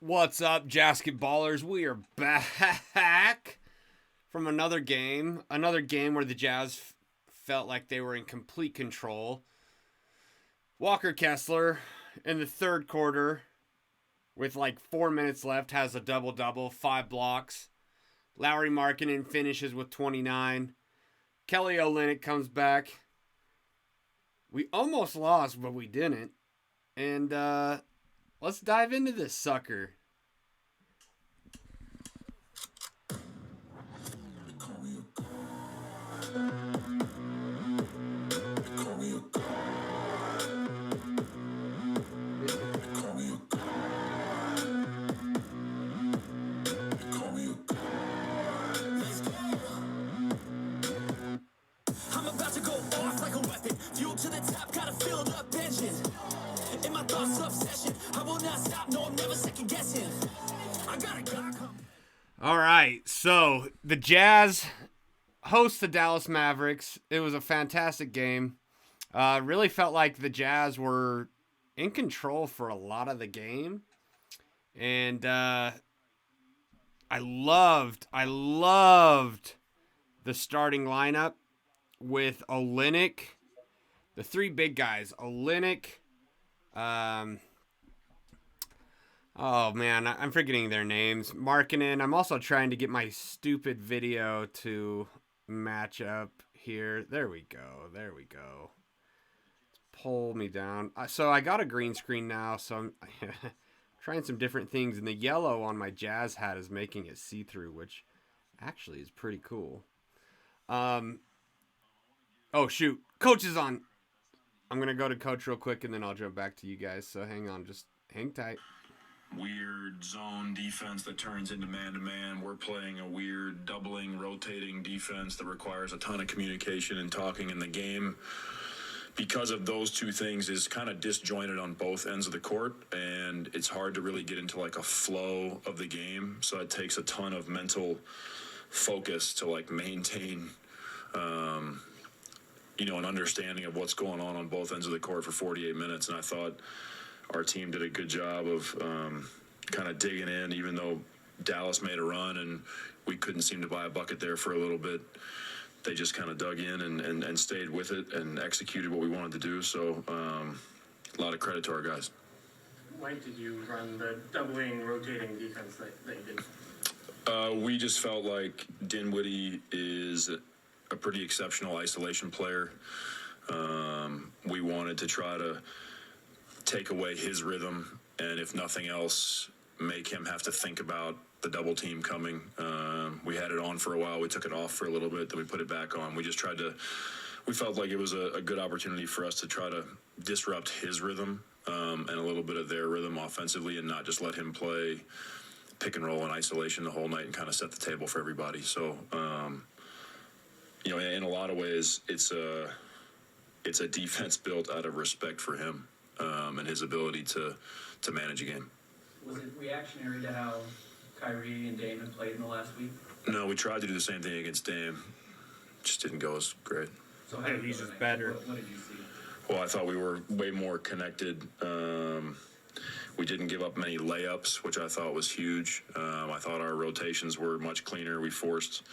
What's up, Jazzketballers? We are back from another game where the Jazz felt like they were in complete control. Walker Kessler in the third quarter, with like 4 minutes left, has a double-double, 5 blocks. Lauri Markkanen finishes with 29. Kelly Olynyk comes back. We almost lost, but we didn't. And let's dive into this sucker. I'm about to go off like a weapon. Fuel to the top, got a filled up engine. In my thoughts, obsession. I will not stop, no, I'm never second guessing. I got a Glock. All right, so the Jazz host the Dallas Mavericks. It was a fantastic game. Really felt like the Jazz were in control for a lot of the game. And I loved the starting lineup with Olynyk, the three big guys, Olynyk, oh man, I'm forgetting their names, Markkanen. I'm also trying to get my stupid video to match up here. There we go. Pull me down. So I got a green screen now, so I'm trying some different things, and the yellow on my Jazz hat is making it see-through, which actually is pretty cool. Oh, shoot. Coach is on. I'm going to go to Coach real quick, and then I'll jump back to you guys. So hang on. Just hang tight. Weird zone defense that turns into man-to-man. We're playing a weird doubling, rotating defense that requires a ton of communication and talking in the game. Because of those two things is kind of disjointed on both ends of the court, and it's hard to really get into like a flow of the game. So it takes a ton of mental focus to like maintain an understanding of what's going on both ends of the court for 48 minutes. And I thought our team did a good job of kind of digging in, even though Dallas made a run and we couldn't seem to buy a bucket there for a little bit. They just kind of dug in and stayed with it and executed what we wanted to do. So a lot of credit to our guys. Why did you run the doubling, rotating defense that you did? We just felt like Dinwiddie is a pretty exceptional isolation player. We wanted to try to take away his rhythm, and if nothing else, make him have to think about the double team coming. We had it on for a while. We took it off for a little bit, then we put it back on. We felt like it was a good opportunity for us to try to disrupt his rhythm and a little bit of their rhythm offensively, and not just let him play pick and roll in isolation the whole night and kind of set the table for everybody. So, in a lot of ways, it's a defense built out of respect for him and his ability to manage a game. Was it reactionary to how Kyrie and Dame had played in the last week? No, we tried to do the same thing against Dame. Just didn't go as great. So how He's just better. What did you see? Well, I thought we were way more connected. We didn't give up many layups, which I thought was huge. I thought our rotations were much cleaner. We forced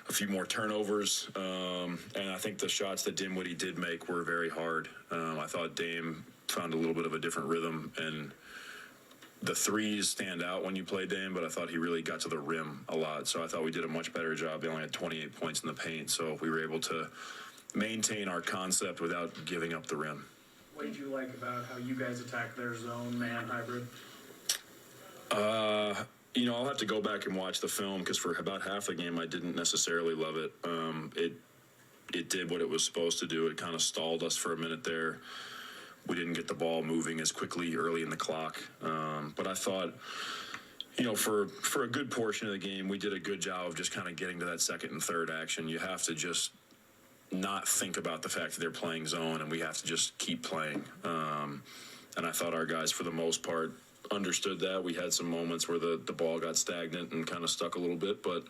a few more turnovers. And I think the shots that Dinwiddie did make were very hard. I thought Dame found a little bit of a different rhythm, and the threes stand out when you play Dame, but I thought he really got to the rim a lot. So I thought we did a much better job. They only had 28 points in the paint, so we were able to maintain our concept without giving up the rim. What did you like about how you guys attacked their zone man hybrid? I'll have to go back and watch the film, because for about half the game I didn't necessarily love it. It did what it was supposed to do. It kind of stalled us for a minute there. We didn't get the ball moving as quickly early in the clock. But I thought, for a good portion of the game, we did a good job of just kind of getting to that second and third action. You have to just not think about the fact that they're playing zone, and we have to just keep playing. And I thought our guys, for the most part, understood that. We had some moments where the ball got stagnant and kind of stuck a little bit, but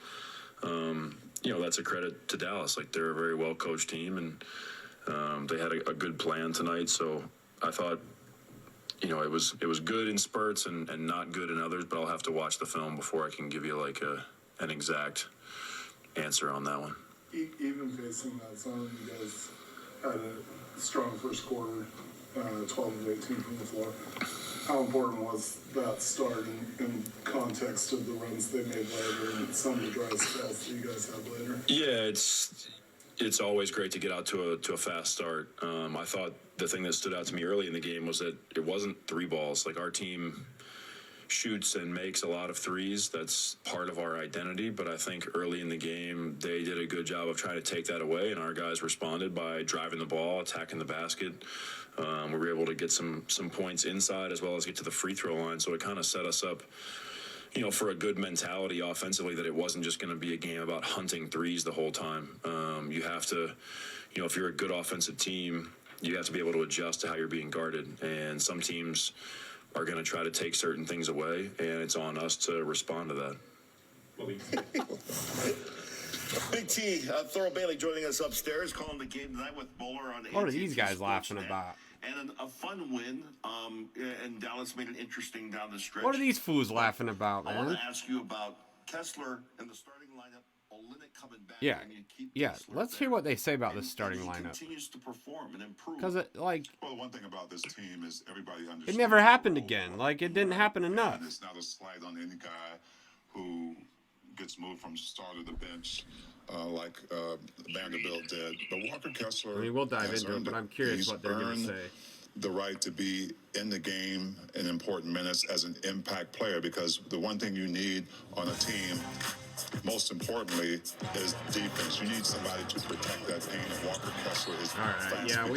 that's a credit to Dallas. Like, they're a very well-coached team, and they had a good plan tonight. So I thought it was good in spurts and not good in others, but I'll have to watch the film before I can give you like an exact answer on that one. Even facing that zone, you guys had a strong first quarter, 12 of 18 from the floor. How important was that start in context of the runs they made later and some of the dry spells that you guys had later? Yeah, it's always great to get out to a fast start. I thought the thing that stood out to me early in the game was that it wasn't three balls. Like, our team shoots and makes a lot of threes. That's part of our identity, but I think early in the game they did a good job of trying to take that away, and our guys responded by driving the ball, attacking the basket. We were able to get some points inside as well as get to the free throw line, so it kind of set us up for a good mentality offensively, that it wasn't just going to be a game about hunting threes the whole time. You have to, if you're a good offensive team, you have to be able to adjust to how you're being guarded, and some teams are going to try to take certain things away, and it's on us to respond to that. Big T, Thurl Bailey joining us upstairs, calling the game tonight with Bowler on What are these guys laughing about? And a fun win, and Dallas made it interesting down the stretch. What are these fools laughing about, I want man? to ask you about Kessler and the starting lineup. Olynyk coming back. Yeah, and you keep yeah. Kessler Let's there. hear what they say about the And starting he lineup. continues to perform and improve. Because Well, the one thing about this team is everybody understands. it never their happened role. again. Like, it didn't happen enough. And it's not a slight on any guy who gets moved from start of the bench like Vanderbilt did. But Walker Kessler. I mean, we'll dive has into it, earned but I'm curious he's what they're going to earned say. the right to be in the game in important minutes as an impact player, because the one thing you need on a team, most importantly, is defense. You need somebody to protect that paint, and Walker Kessler is All right, fast yeah,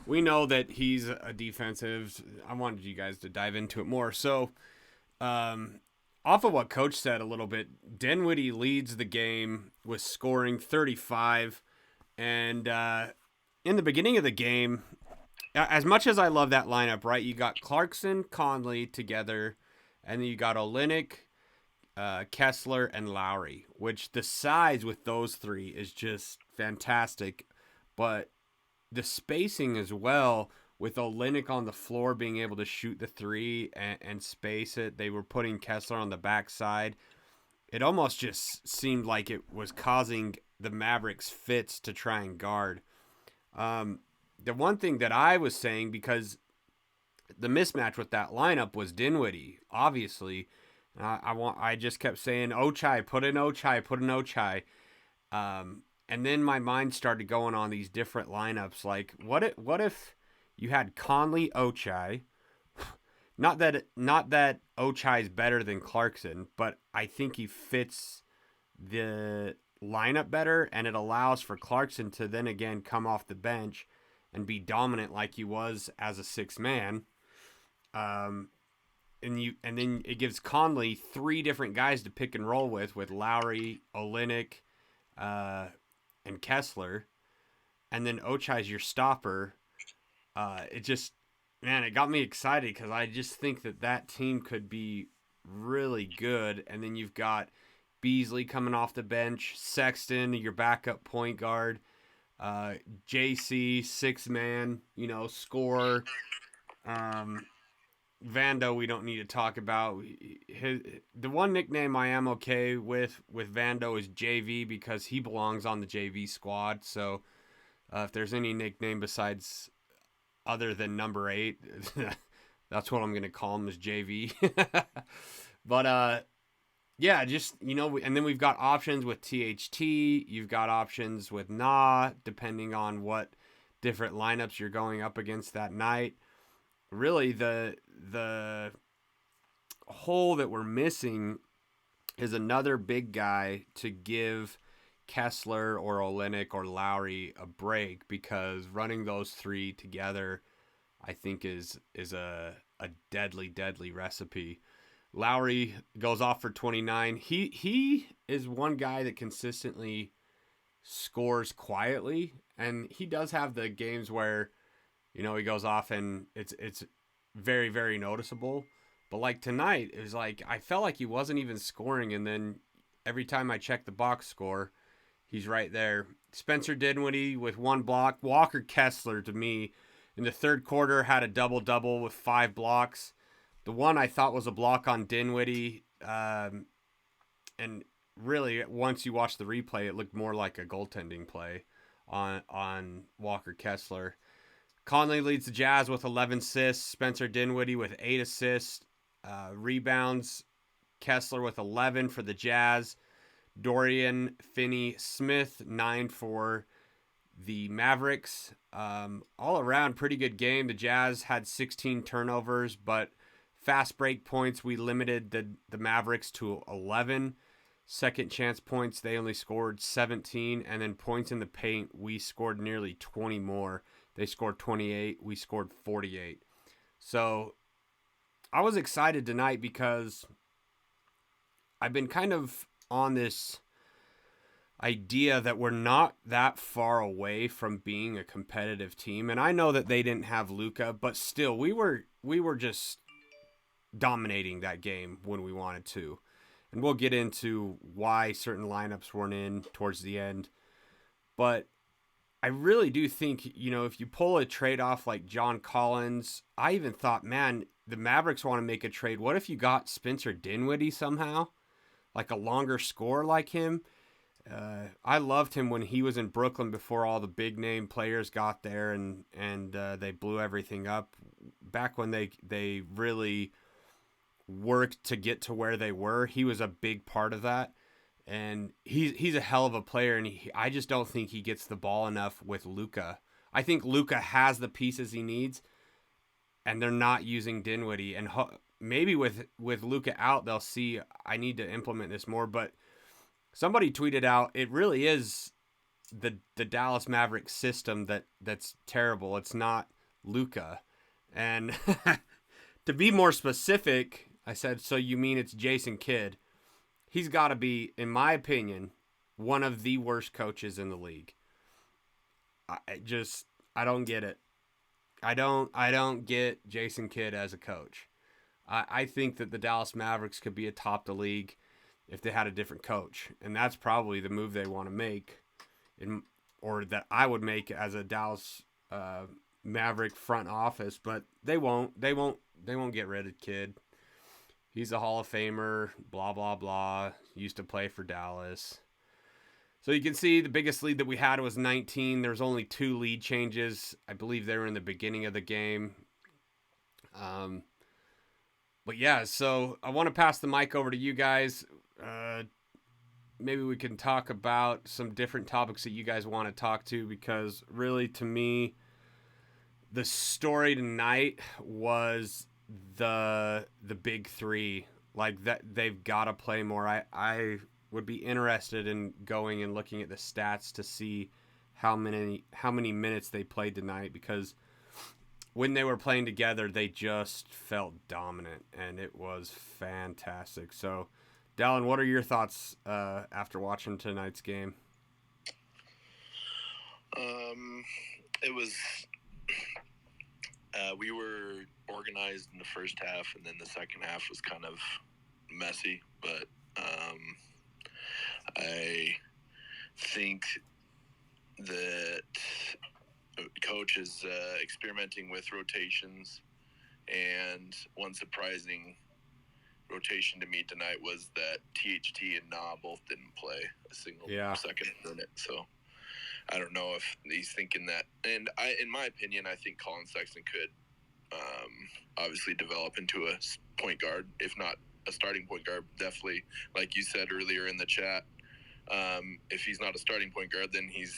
we know that he's a defensive. I wanted you guys to dive into it more. So, off of what Coach said a little bit, Dinwiddie leads the game with scoring 35, and in the beginning of the game, as much as I love that lineup, right? You got Clarkson, Conley together, and then you got Olynyk, Kessler, and Lauri, which the size with those three is just fantastic. But the spacing as well, with Olynyk on the floor being able to shoot the three and space it, they were putting Kessler on the backside. It almost just seemed like it was causing the Mavericks fits to try and guard. The one thing that I was saying, because the mismatch with that lineup was Dinwiddie, obviously. I just kept saying, Ochai, put in Ochai, put in Ochai. And then my mind started going on these different lineups. Like, what if you had Conley, Ochai? Not that Ochai is better than Clarkson, but I think he fits the lineup better, and it allows for Clarkson to then again come off the bench and be dominant like he was as a sixth man. And then it gives Conley three different guys to pick and roll with Lauri, Olynyk, and Kessler, and then Ochai's your stopper. It got me excited, because I just think that team could be really good. And then you've got Beasley coming off the bench, Sexton, your backup point guard, JC, six man, scorer. Vando, we don't need to talk about. The one nickname I am okay with Vando is JV, because he belongs on the JV squad. So if there's any nickname besides other than number 8, that's what I'm going to call him, is JV. But yeah, and then we've got options with THT. You've got options with Na, depending on what different lineups you're going up against that night. Really, the hole that we're missing is another big guy to give Kessler or Olynyk or Lauri a break, because running those three together, I think, is a deadly recipe. Lauri goes off for 29. He is one guy that consistently scores quietly, and he does have the games where he goes off and it's very, very noticeable. But like tonight, it was like I felt like he wasn't even scoring, and then every time I check the box score, he's right there. Spencer Dinwiddie with one block. Walker Kessler, to me, In the third quarter, had a double-double with 5 blocks. The one I thought was a block on Dinwiddie, and really, once you watch the replay, it looked more like a goaltending play on Walker Kessler. Conley leads the Jazz with 11 assists. Spencer Dinwiddie with 8 assists. Rebounds, Kessler with 11 for the Jazz. Dorian, Finney-Smith, 9 for the Mavericks. All around, pretty good game. The Jazz had 16 turnovers, but fast break points, we limited the Mavericks to 11. Second chance points, they only scored 17. And then points in the paint, we scored nearly 20 more. They scored 28. We scored 48. So I was excited tonight because I've been kind of on this idea that we're not that far away from being a competitive team. And I know that they didn't have Luka, but still we were just dominating that game when we wanted to. And we'll get into why certain lineups weren't in towards the end. But I really do think, if you pull a trade off like John Collins, I even thought, man, the Mavericks want to make a trade. What if you got Spencer Dinwiddie somehow? Like a longer scorer like him? I loved him when he was in Brooklyn before all the big name players got there and they blew everything up. Back when they really worked to get to where they were, he was a big part of that. And he's a hell of a player, and I just don't think he gets the ball enough with Luka. I think Luka has the pieces he needs, and they're not using Dinwiddie. And maybe with Luka out, they'll see I need to implement this more. But somebody tweeted out, it really is the Dallas Mavericks system that's terrible. It's not Luka. And to be more specific, I said, so you mean it's Jason Kidd? He's got to be, in my opinion, one of the worst coaches in the league. I don't get it. I don't get Jason Kidd as a coach. I think that the Dallas Mavericks could be atop the league if they had a different coach. And that's probably the move they want to make, or that I would make as a Dallas Maverick front office. But they won't get rid of Kidd. He's a Hall of Famer, blah, blah, blah. Used to play for Dallas. So you can see the biggest lead that we had was 19. There was only 2 lead changes. I believe they were in the beginning of the game. But yeah, so I want to pass the mic over to you guys. Maybe we can talk about some different topics that you guys want to talk to, because really, to me, the story tonight was the big 3, like that they've got to play more. I would be interested in going and looking at the stats to see how many minutes they played tonight, because when they were playing together, they just felt dominant, and it was fantastic. So, Dallin, what are your thoughts after watching tonight's game? It was we were organized in the first half, and then the second half was kind of messy, but I think that coach is experimenting with rotations, and one surprising rotation to me tonight was that THT and Na both didn't play a single second minute. So I don't know if he's thinking that. And in my opinion, I think Colin Sexton could obviously develop into a point guard, if not a starting point guard. Definitely, like you said earlier in the chat, if he's not a starting point guard, then he's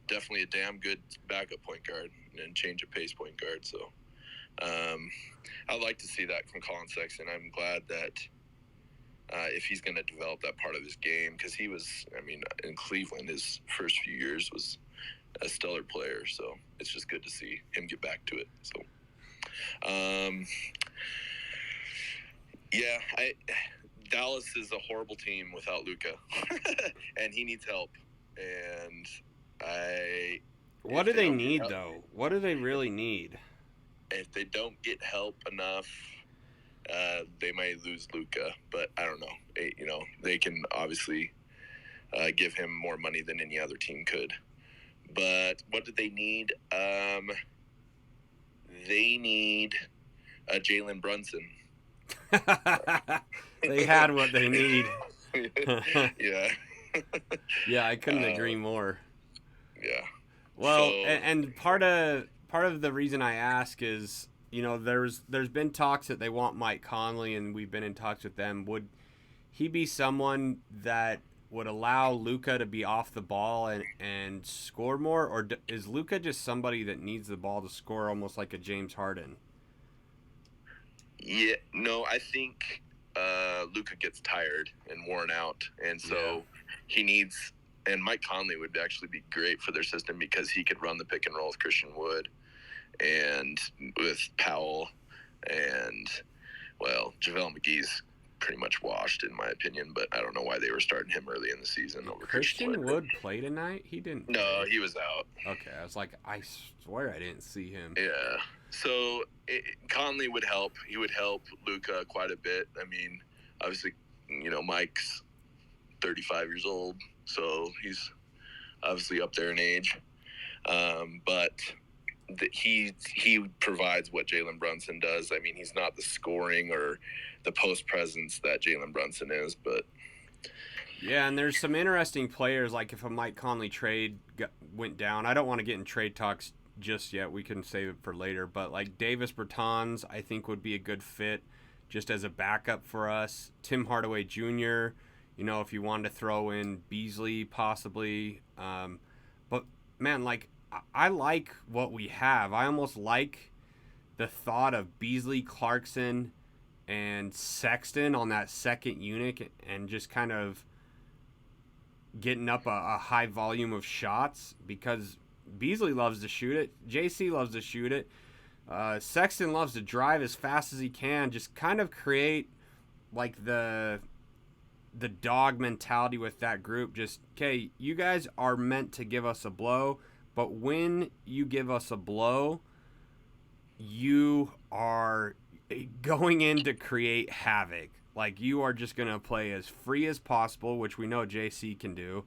definitely a damn good backup point guard and change of pace point guard. So I'd like to see that from Colin Sexton. I'm glad that if he's going to develop that part of his game, because he was, in Cleveland, his first few years was a stellar player. So it's just good to see him get back to it. So, Dallas is a horrible team without Luka, and he needs help. And what do they need, though? What do they really need? If they don't get help enough, they might lose Luka. But I don't know. They can obviously give him more money than any other team could. But what do they need? they need a Jalen Brunson. They had what they need. Yeah. Yeah, I couldn't agree more. Yeah. Well, So, and part of the reason I ask is, there's been talks that they want Mike Conley, and we've been in talks with them. Would he be someone that would allow Luka to be off the ball and score more, or is Luka just somebody that needs the ball to score, almost like a James Harden? yeah, no, I think Luka gets tired and worn out, and so he needs. And Mike Conley would actually be great for their system because he could run the pick and roll with Christian Wood and with Powell, and JaVale McGee's pretty much washed in my opinion, but I don't know why they were starting him early in the season over Christian Wood play tonight? He didn't. No, he was out. Okay, I was like, I swear I didn't see him. Yeah. So Conley would help. He would help Luka quite a bit. I mean, obviously, Mike's 35 years old, so he's obviously up there in age. But he provides what Jalen Brunson does. I mean, he's not the scoring or the post presence that Jalen Brunson is, but yeah, and there's some interesting players. Like if a Mike Conley trade went down, I don't want to get in trade talks just yet. We can save it for later. But like Davis Bertans, I think would be a good fit just as a backup for us. Tim Hardaway Jr., if you wanted to throw in Beasley possibly. But man, like I like what we have. I almost like the thought of Beasley, Clarkson, and Sexton on that second unit and just kind of getting up a high volume of shots, because Beasley loves to shoot it. JC loves to shoot it. Sexton loves to drive as fast as he can. Just kind of create like the dog mentality with that group. Just, okay, you guys are meant to give us a blow, but when you give us a blow, you are going in to create havoc. Like, you are just going to play as free as possible, which we know JC can do.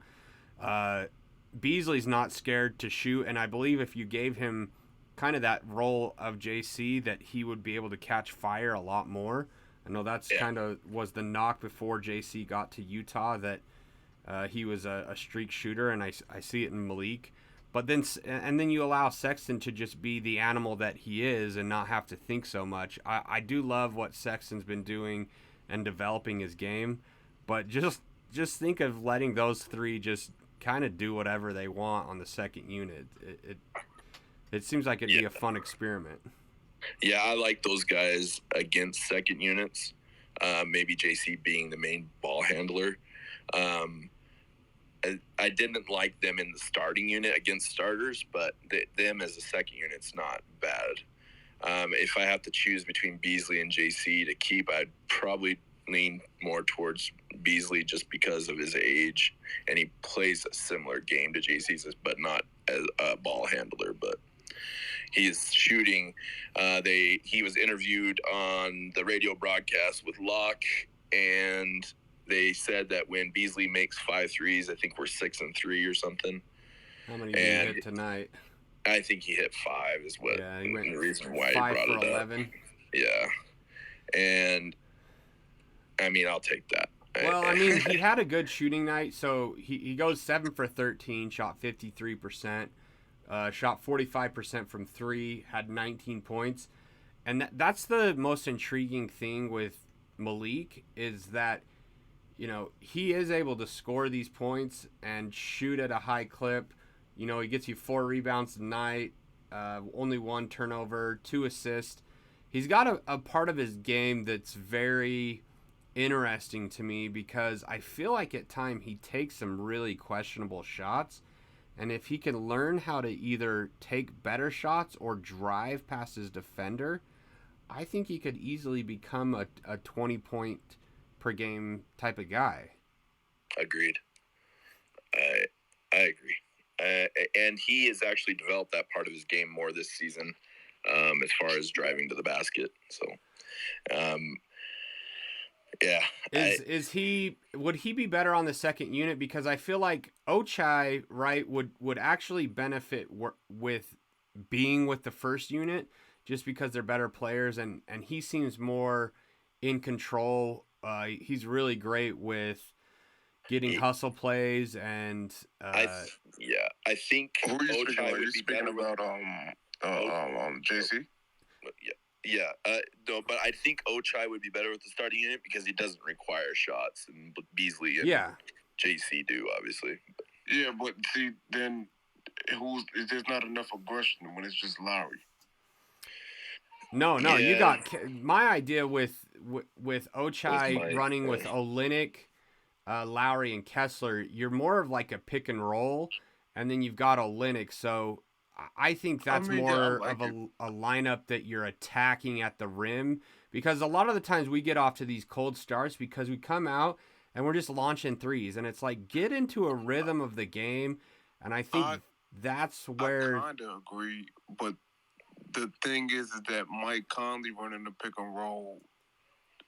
Beasley's not scared to shoot, and I believe if you gave him kind of that role of JC, that he would be able to catch fire a lot more. I know that's kind of was the knock before JC got to Utah, that he was a streak shooter, and I see it in Malik. But then you allow Sexton to just be the animal that he is and not have to think so much. I do love what Sexton's been doing and developing his game, but just think of letting those three just kind of do whatever they want on the second unit. It seems like it'd be a fun experiment. Yeah, I like those guys against second units. Maybe JC being the main ball handler. I didn't like them in the starting unit against starters, but them as a second unit's not bad. If I have to choose between Beasley and JC to keep, I'd probably lean more towards Beasley just because of his age, and he plays a similar game to JC's, but not as a ball handler. But he's shooting. He was interviewed on the radio broadcast with Locke, and they said that when Beasley makes 5 threes, I think we're 6 and 3 or something. How many did he hit tonight? I think he hit 5 is what he went the reason why he 5 brought for it 11. up. Yeah. And I mean, I'll take that. Well, I mean, he had a good shooting night. So he goes 7 for 13, shot 53%, shot 45% from 3, had 19 points. And that's the most intriguing thing with Malik, is that, he is able to score these points and shoot at a high clip. He gets you 4 rebounds tonight, only 1 turnover, 2 assists. He's got a part of his game that's very interesting to me, because I feel like at times he takes some really questionable shots. And if he can learn how to either take better shots or drive past his defender, I think he could easily become a 20-point per game type of guy. Agreed. I agree. And he has actually developed that part of his game more this season, as far as driving to the basket. So, yeah. Would he be better on the second unit? Because I feel like Ochai, right, would actually benefit with being with the first unit, just because they're better players, and he seems more in control. He's really great with getting hustle plays, and I think Who are you speaking Ochai about? would You be speaking better about JC? No, but I think Ochai would be better with the starting unit because he doesn't require shots, and Beasley and JC do, obviously. Yeah, but see, then there's not enough aggression when it's just Lauri. No, you got my idea with Ochai running with Olynyk, Lauri, and Kessler. You're more of like a pick and roll, and then you've got Olynyk. So I think that's more of a lineup that you're attacking at the rim, because a lot of the times we get off to these cold starts because we come out and we're just launching threes, and it's like, get into a rhythm of the game, and I think that's where I kind of agree, but the thing is that Mike Conley running the pick and roll,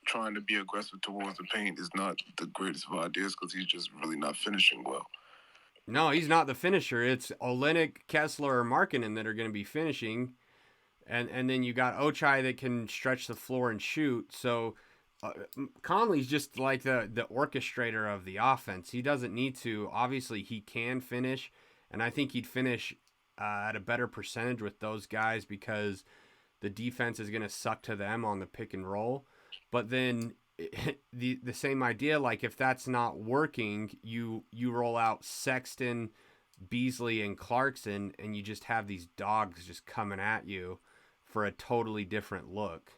trying to be aggressive towards the paint, is not the greatest of ideas because he's just really not finishing well. No, he's not the finisher. It's Olynyk, Kessler, or Markkanen that are going to be finishing, and then you got Ochai that can stretch the floor and shoot. So Conley's just like the orchestrator of the offense. He doesn't need to. Obviously, he can finish, and I think he'd finish at a better percentage with those guys because the defense is going to suck to them on the pick and roll. But then the same idea, like if that's not working, you roll out Sexton, Beasley, and Clarkson, and you just have these dogs just coming at you for a totally different look.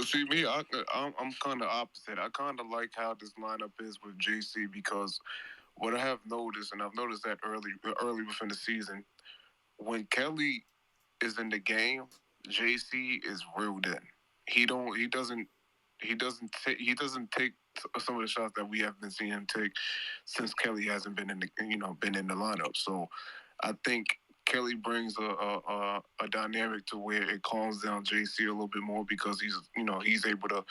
See, me, I'm kind of opposite. I kind of like how this lineup is with JC because what I have noticed, and I've noticed that early within the season, when Kelly is in the game, JC is reeled in. He doesn't take some of the shots that we have been seeing him take since Kelly hasn't been in the lineup. So I think Kelly brings a dynamic to where it calms down JC a little bit more because he's able to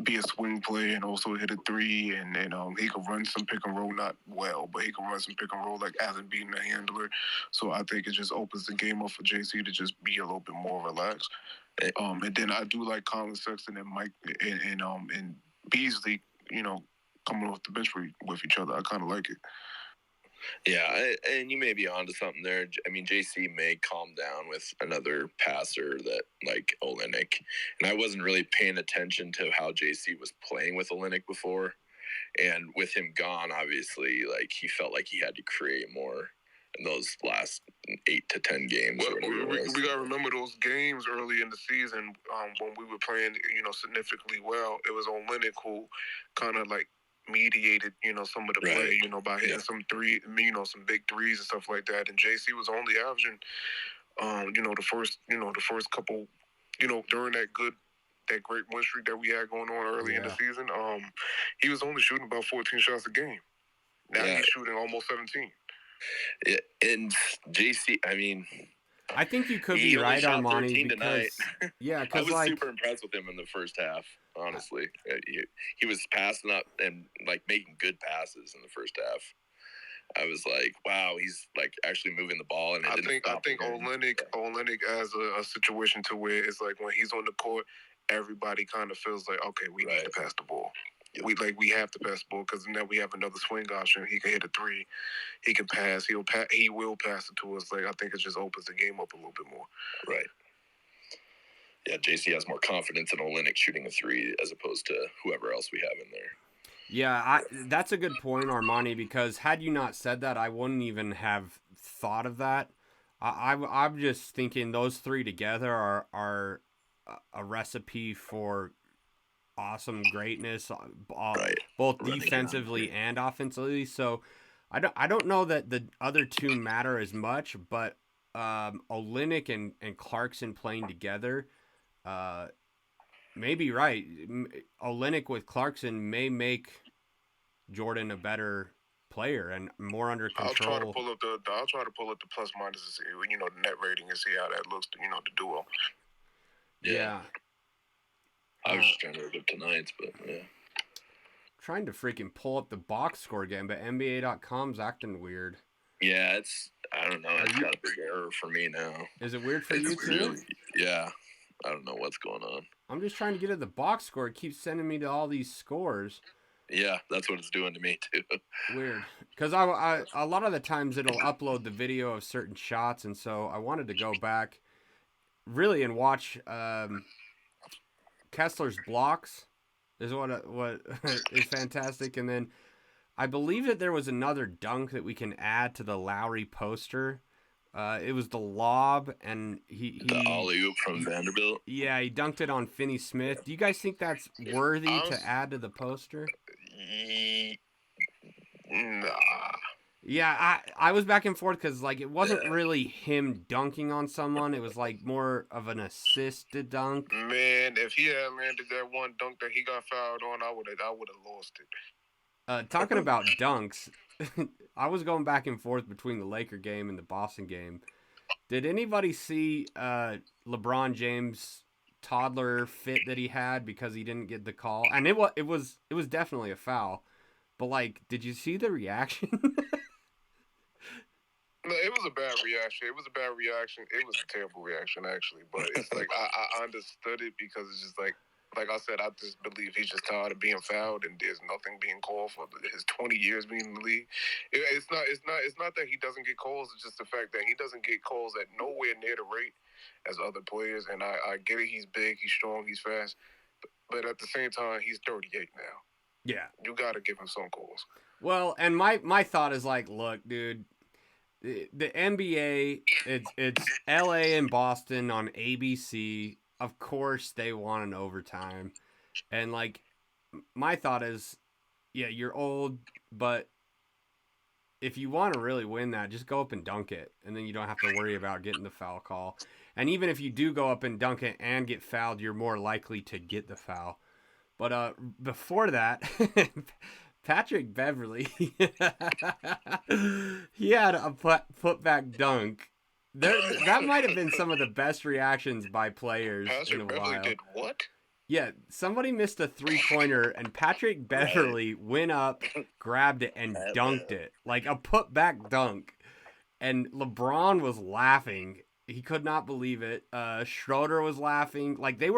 be a swing player and also hit a three, and he can run some pick and roll, not well, but he can run some pick and roll like as in being a handler. So I think it just opens the game up for JC to just be a little bit more relaxed. And then I do like Colin Sexton and Mike and Beasley, coming off the bench with each other. I kind of like it. Yeah, and you may be onto something there. I mean, JC may calm down with another passer that like Olynyk. And I wasn't really paying attention to how JC was playing with Olynyk before. And with him gone, obviously, like he felt like he had to create more in those last 8 to 10 games. Well, we got to remember those games early in the season when we were playing, significantly well. It was Olynyk who kind of like mediated, some of the play, by hitting some some big threes and stuff like that. And JC was only averaging, the first couple, during that great win streak that we had going on early in the season. He was only shooting about 14 shots a game. Now he's shooting almost 17. Yeah, and JC, I mean, I think you could be right, Armani, because I was super impressed with him in the first half. Honestly, he was passing up and like making good passes in the first half. I was like, wow, he's like actually moving the ball, and I think Olynyk has a situation to where it's like when he's on the court, everybody kind of feels like, okay, we need to pass the ball. We have to pass the ball because now we have another swing option. He can hit a three. He can pass. He will pass it to us. Like I think it just opens the game up a little bit more. Right. Yeah, JC has more confidence in Olynyk shooting a three as opposed to whoever else we have in there. Yeah, that's a good point, Armani, because had you not said that, I wouldn't even have thought of that. I'm just thinking those three together are a recipe for awesome greatness, both defensively and offensively. So I don't know that the other two matter as much, but Olynyk and Clarkson playing together may be right. Olynyk with Clarkson may make Jordan a better player and more under control. I'll try to pull up the plus minus to see, the net rating and see how that looks, the duo. Yeah. I was just trying to look up tonight's, but yeah. Trying to freaking pull up the box score again, but NBA.com's acting weird. Yeah, I don't know. It's got a big error for me now. Is it weird for you too? Yeah, I don't know what's going on. I'm just trying to get at the box score. It keeps sending me to all these scores. Yeah, that's what it's doing to me too. Weird. Because I a lot of the times it'll upload the video of certain shots, and so I wanted to go back really and watch Kessler's blocks is what is fantastic. And then I believe that there was another dunk that we can add to the Lauri poster. It was the lob, and he the alley-oop from Vanderbilt. Yeah, he dunked it on Finney-Smith. Do you guys think that's worthy to add to the poster? Nah. Yeah, I was back and forth because like it wasn't really him dunking on someone. It was like more of an assisted dunk. Man, if he had landed that one dunk that he got fouled on, I would have lost it. Talking about dunks, I was going back and forth between the Laker game and the Boston game. Did anybody see LeBron James' toddler fit that he had because he didn't get the call? And it was definitely a foul. But like, did you see the reaction? No, it was a bad reaction. It was a terrible reaction, actually. But it's like I understood it because it's just like I said, I just believe he's just tired of being fouled, and there's nothing being called for his 20 years being in the league. It's not that he doesn't get calls. It's just the fact that he doesn't get calls at nowhere near the rate as other players. And I get it. He's big, he's strong, he's fast. But at the same time, he's 38 now. Yeah, you got to give him some calls. Well, and my thought is like, look, dude. The NBA, it's LA and Boston on ABC. Of course, they want an overtime. And, like, my thought is, yeah, you're old, but if you want to really win that, just go up and dunk it. And then you don't have to worry about getting the foul call. And even if you do go up and dunk it and get fouled, you're more likely to get the foul. But before that... Patrick Beverly, he had a putback dunk. That might have been some of the best reactions by players in a while. Did what? Yeah, somebody missed a 3-pointer, and Patrick Beverly went up, grabbed it, and dunked it. Like a putback dunk. And LeBron was laughing. He could not believe it. Schroeder was laughing. Like they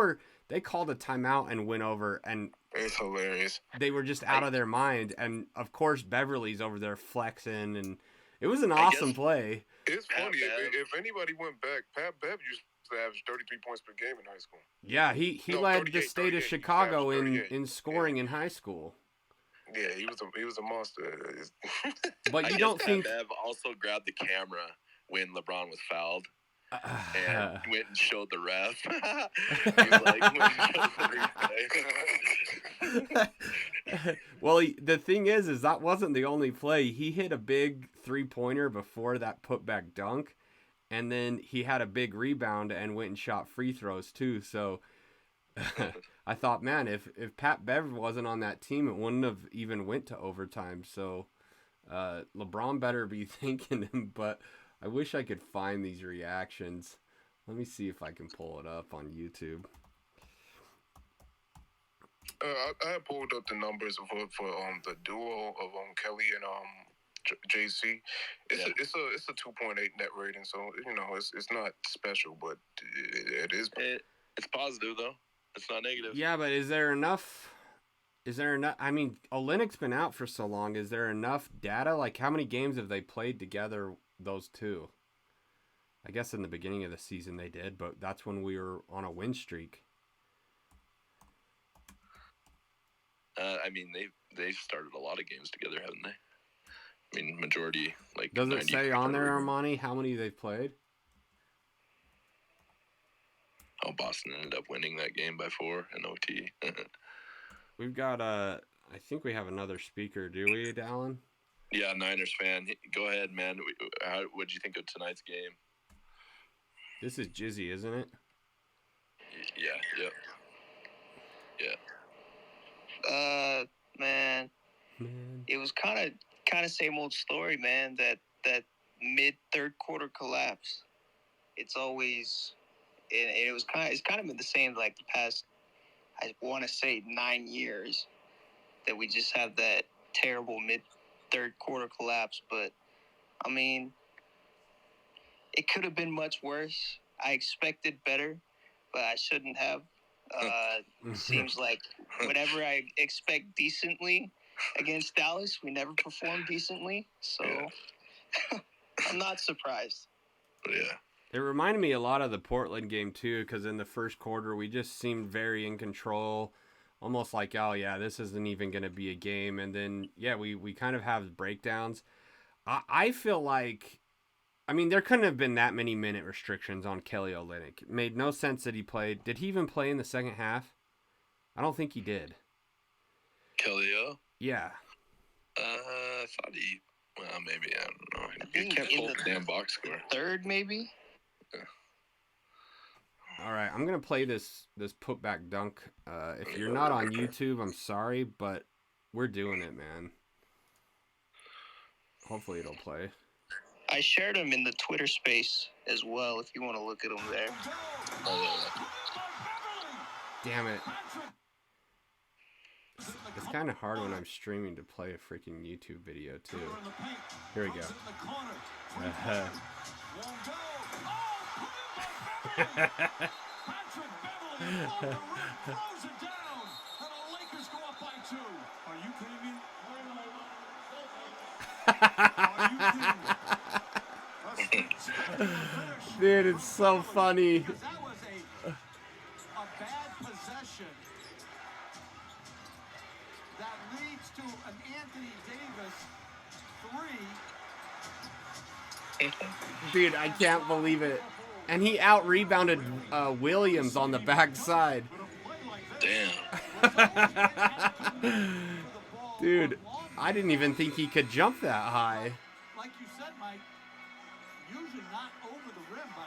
called a timeout and went over, and it's hilarious. They were just out of their mind, and of course Beverly's over there flexing, and it was an awesome play. It's funny if anybody went back. Pat Bev used to average 33 points per game in high school. Yeah, he led the state of Chicago in scoring in high school. Yeah, he was a monster. But you don't think Bev also grabbed the camera when LeBron was fouled? And went and showed the ref. He was like, well, the thing is that wasn't the only play. He hit a big 3-pointer before that putback dunk, and then he had a big rebound and went and shot free throws too. So I thought, man, if Pat Bev wasn't on that team, it wouldn't have even went to overtime. So LeBron better be thanking him, but I wish I could find these reactions. Let me see if I can pull it up on YouTube. I pulled up the numbers for the duo of Kelly and JC. It's a 2.8 net rating, so it's not special, but it is. It's positive though. It's not negative. Yeah, but is there enough? I mean, Olynyk's been out for so long. Is there enough data? Like, how many games have they played together? Those two. I guess in the beginning of the season they did, but that's when we were on a win streak. I mean, they've started a lot of games together, haven't they? I mean, majority, like. Does it say on there, Armani, how many they've played? Oh, Boston ended up winning that game by 4 in OT. We've got I think we have another speaker, do we, Dallin? Yeah, Niners fan. Go ahead, man. What'd you think of tonight's game? This is Jizzy, isn't it? Yeah. Man, it was kind of same old story, man. That mid third quarter collapse. It's always, and it's kind of been the same like the past. I want to say 9 years that we just have that terrible mid third quarter collapse, but I mean, it could have been much worse. I expected better. but I shouldn't have. Seems like whenever I expect decently against Dallas, we never perform decently. So I'm not surprised. Yeah. It reminded me a lot of the Portland game, too, because in the first quarter, we just seemed very in control, almost like, oh, yeah, this isn't even going to be a game. And then, yeah, we kind of have breakdowns. I feel like, I mean, there couldn't have been that many minute restrictions on Kelly Olynyk. It made no sense that he played. Did he even play in the second half? I don't think he did. Kelly O? Yeah. I thought he, well, maybe, I don't know. You can't pull the damn box score. Third, maybe? All right, I'm going to play this putback dunk. If you're not on YouTube, I'm sorry, but we're doing it, man. Hopefully it'll play. I shared him in the Twitter space as well, if you want to look at him there. Damn it. It's kind of hard when I'm streaming to play a freaking YouTube video, too. Here we go. Dude, it's so funny. That was a bad possession that leads to an Anthony Davis three. Dude, I can't believe it. And he out-rebounded Williams on the backside. Damn. Dude, I didn't even think he could jump that high. Like you said, Mike, usually not over the rim, but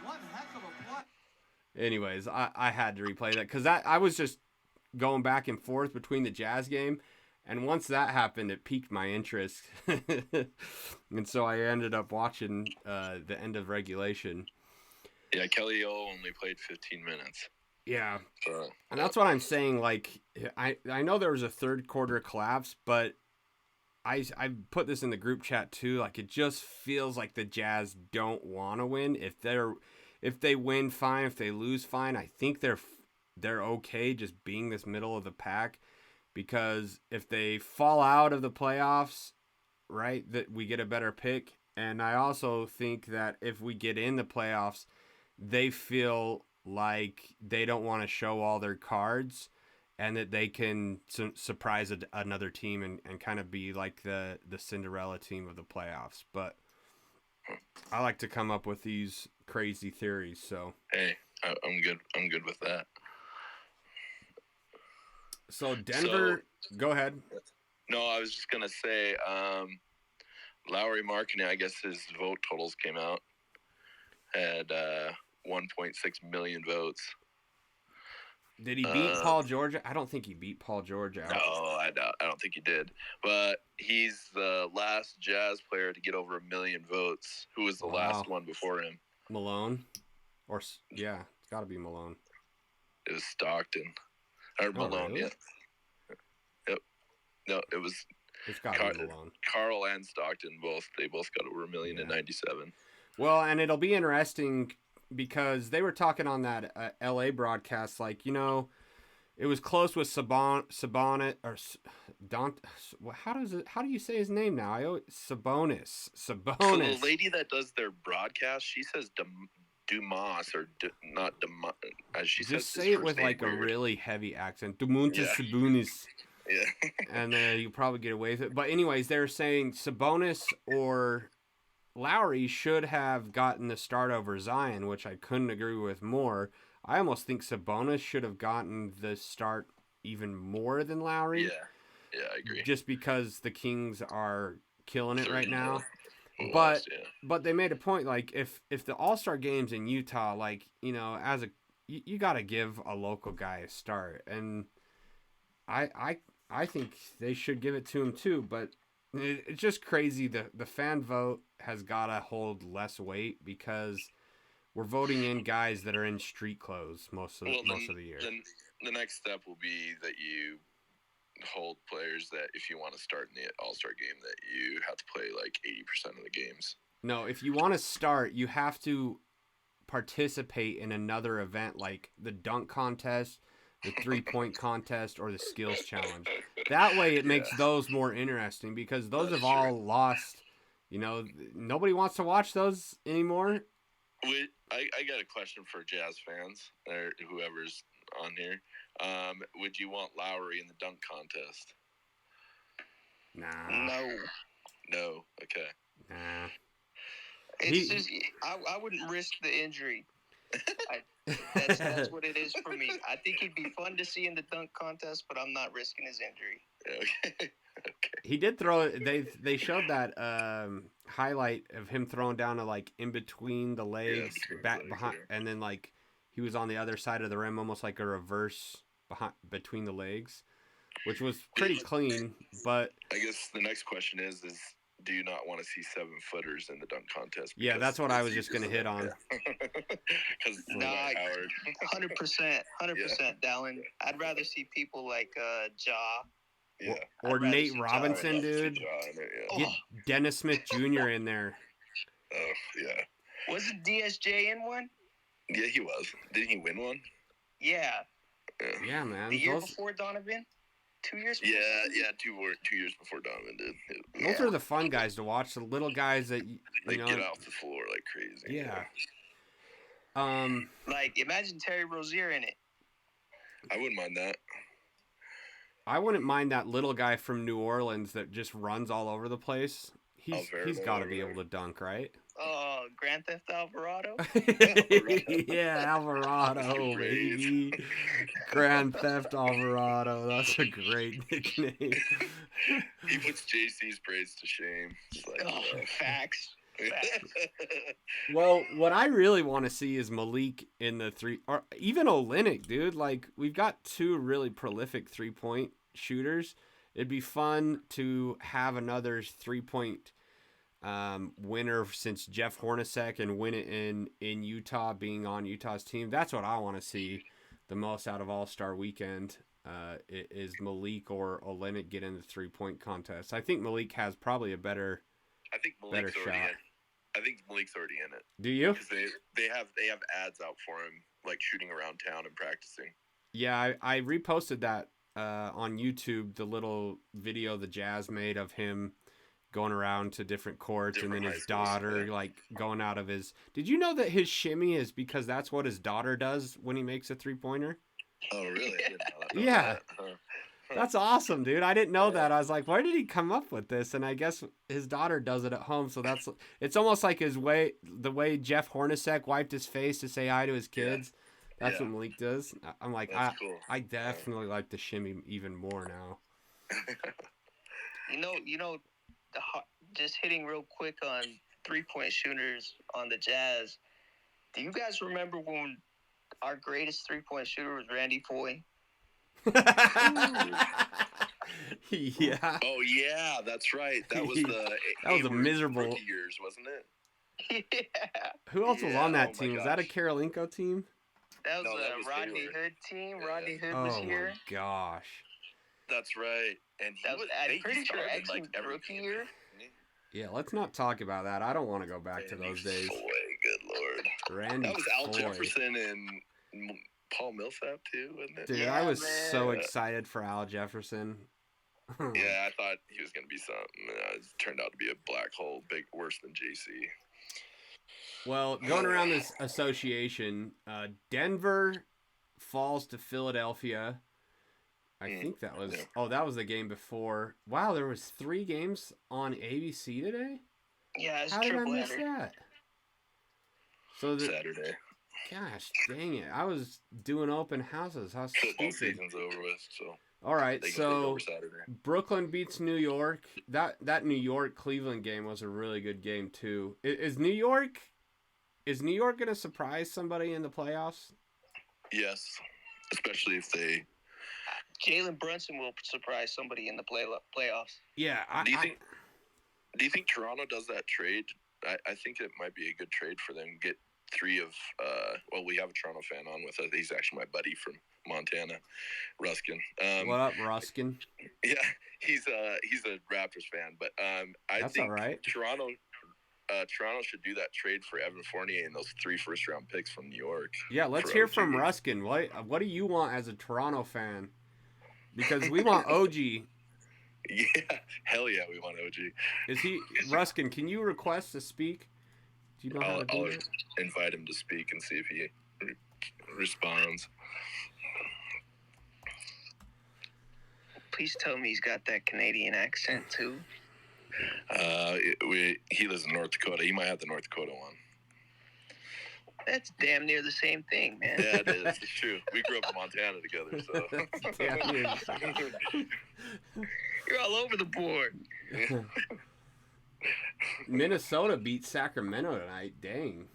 one heck of a play. Anyways, I had to replay that because I was just going back and forth between the Jazz game. And once that happened, it piqued my interest. And so I ended up watching the end of regulation. Yeah, Kelly O only played 15 minutes. Yeah. And that's what I'm saying. Like, I know there was a third quarter collapse, but I put this in the group chat too. Like, it just feels like the Jazz don't want to win. If they win, fine. If they lose, fine. I think they're okay just being this middle of the pack, because if they fall out of the playoffs, right, that we get a better pick. And I also think that if we get in the playoffs, they feel like they don't want to show all their cards, and that they can surprise another team and kind of be like the Cinderella team of the playoffs. But I like to come up with these crazy theories. So hey, I'm good. I'm good with that. So Denver, go ahead. No, I was just gonna say, Lauri Markkanen, I guess his vote totals came out, had 1.6 million votes. Did he beat Paul George? I don't think he beat Paul George out. No, I don't think he did. But he's the last Jazz player to get over 1 million votes. Who was the last one before him? Malone? Yeah, it's got to be Malone. It was Stockton. Or Malone, really? yeah. Yep. No, it was it's got to be Malone. Carl and Stockton they both got over 1 million in 97. Well, and it'll be interesting because they were talking on that LA broadcast, like, you know, it was close with Sabonis or how do you say his name now? Sabonis. So the lady that does their broadcast, she says Dumas or not Dumas. She just says say it with like weird. A really heavy accent. Domantas Sabonis. Yeah. And then you probably get away with it. But anyways, they're saying Sabonis or Lauri should have gotten the start over Zion, which I couldn't agree with more. I almost think Sabonis should have gotten the start even more than Lauri. Yeah, I agree. Just because the Kings are killing it right now. But they made a point, like, if the All-Star game's in Utah, like, you know, you got to give a local guy a start. And I think they should give it to him too, but it's just crazy. The fan vote has got to hold less weight because we're voting in guys that are in street clothes most of the year. The next step will be that you hold players that if you want to start in the All-Star game, that you have to play like 80% of the games. No, if you want to start, you have to participate in another event like the dunk contest, the 3-point contest, or the skills challenge. That way it makes those more interesting because those have all lost. You know, nobody wants to watch those anymore. I got a question for Jazz fans or whoever's on here. Would you want Lauri in the dunk contest? Nah. No. Okay. Nah. It's just I wouldn't risk the injury. That's what it is for me. I think he'd be fun to see in the dunk contest, but I'm not risking his injury. Okay. He did throw it. They showed that highlight of him throwing down to like in between the legs, back behind, and then like he was on the other side of the rim, almost like a reverse between the legs, which was pretty clean. But I guess the next question is do you not want to see 7-footers in the dunk contest? Yeah, that's what I was just going to hit on. Because 100%, Dallin. I'd rather see people like Ja. Yeah. Or Nate Robinson, dude. Get Dennis Smith Jr. in there. Oh, yeah. Wasn't DSJ in one? Yeah, he was. Didn't he win one? Yeah. Yeah, man. The year before Donovan? 2 years before? Yeah, 2 years before Donovan did. Those are the fun guys to watch, the little guys that, you know. Get off the floor like crazy. Yeah. Like, imagine Terry Rozier in it. I wouldn't mind that. I wouldn't mind that little guy from New Orleans that just runs all over the place. He's got to be able to dunk, right? Grand Theft Alvarado? Yeah, Alvarado, baby. Grand Theft Alvarado. That's a great nickname. He puts JC's braids to shame. It's like, facts. Well, what I really want to see is Malik in the three, or even Olynyk, dude. Like, we've got two really prolific 3-point shooters. It'd be fun to have another 3-point winner since Jeff Hornacek and win it in Utah, being on Utah's team. That's what I want to see the most out of All-Star Weekend. Is Malik or Olynyk get in the 3-point contest. I think Malik has probably a better shot. I think Malik's already in it. Do you? Because they have ads out for him, like shooting around town and practicing. Yeah, I reposted that on YouTube, the little video the Jazz made of him going around to different courts, and then his daughter like going out of his. Did you know that his shimmy is because that's what his daughter does when he makes a 3-pointer? Oh, really? I didn't know that. Yeah. That's awesome, dude. I didn't know that. I was like, where did he come up with this? And I guess his daughter does it at home. So it's almost like the way Jeff Hornacek wiped his face to say hi to his kids. Yeah. That's what Malik does. I'm like, cool. I definitely like the shimmy even more now. You know, just hitting real quick on 3-point shooters on the Jazz. Do you guys remember when our greatest 3-point shooter was Randy Foye? Yeah. Oh yeah, that's right. That was a miserable years, wasn't it? Yeah. Who else was on that team? Was that a Karolinko team? That was a Rodney Hood team. Rodney Hood was here. Oh my gosh. That's right. And I'm pretty sure excellent rookie year. Yeah, let's not talk about that. I don't want to go back to those days. Foye, good lord. Randy that was Al Foye. Jefferson and Paul Millsap too, wasn't it? Dude, yeah, I was so excited for Al Jefferson. Yeah, I thought he was going to be something. It turned out to be a black hole, worse than JC. Well, going around this association, Denver falls to Philadelphia. I think that was that was the game before. Wow, there was 3 games on ABC today? Yeah, it's how did I miss that? So Saturday. Gosh, dang it. I was doing open houses. How Football stupid. season's over with, so. All right, so Brooklyn beats New York. That New York Cleveland game was a really good game too. Is New York going to surprise somebody in the playoffs? Yes, especially if they. Jalen Brunson will surprise somebody in the playoffs. Yeah. Do you think Toronto does that trade? I think it might be a good trade for them. Get 3 of we have a Toronto fan on with us. He's actually my buddy from Montana, Ruskin. What up, Ruskin? Yeah, he's a Raptors fan, but I That's think all right. Toronto Toronto should do that trade for Evan Fournier and those 3 first-round picks from New York. Yeah, let's hear from Ruskin. What do you want as a Toronto fan? Because we want OG. Yeah, hell yeah, we want OG. Is he Ruskin? Can you request to speak? Do you know how to do I'll that? invite him to speak and see if he responds. Please tell me he's got that Canadian accent too. He lives in North Dakota. He might have the North Dakota one. That's damn near the same thing, man. Yeah, it is. It's true. We grew up in Montana together, so. You're all over the board. Minnesota beat Sacramento tonight. Dang.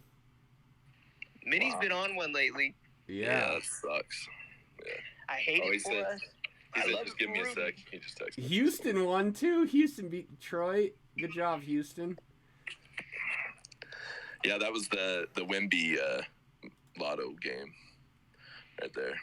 Minnie's been on one lately. Yeah. That sucks. Yeah. I hate it for us. He said, just give me a sec. He just texted me. Houston won, too. Houston beat Detroit. Good job, Houston. Yeah, that was the Wemby lotto game right there.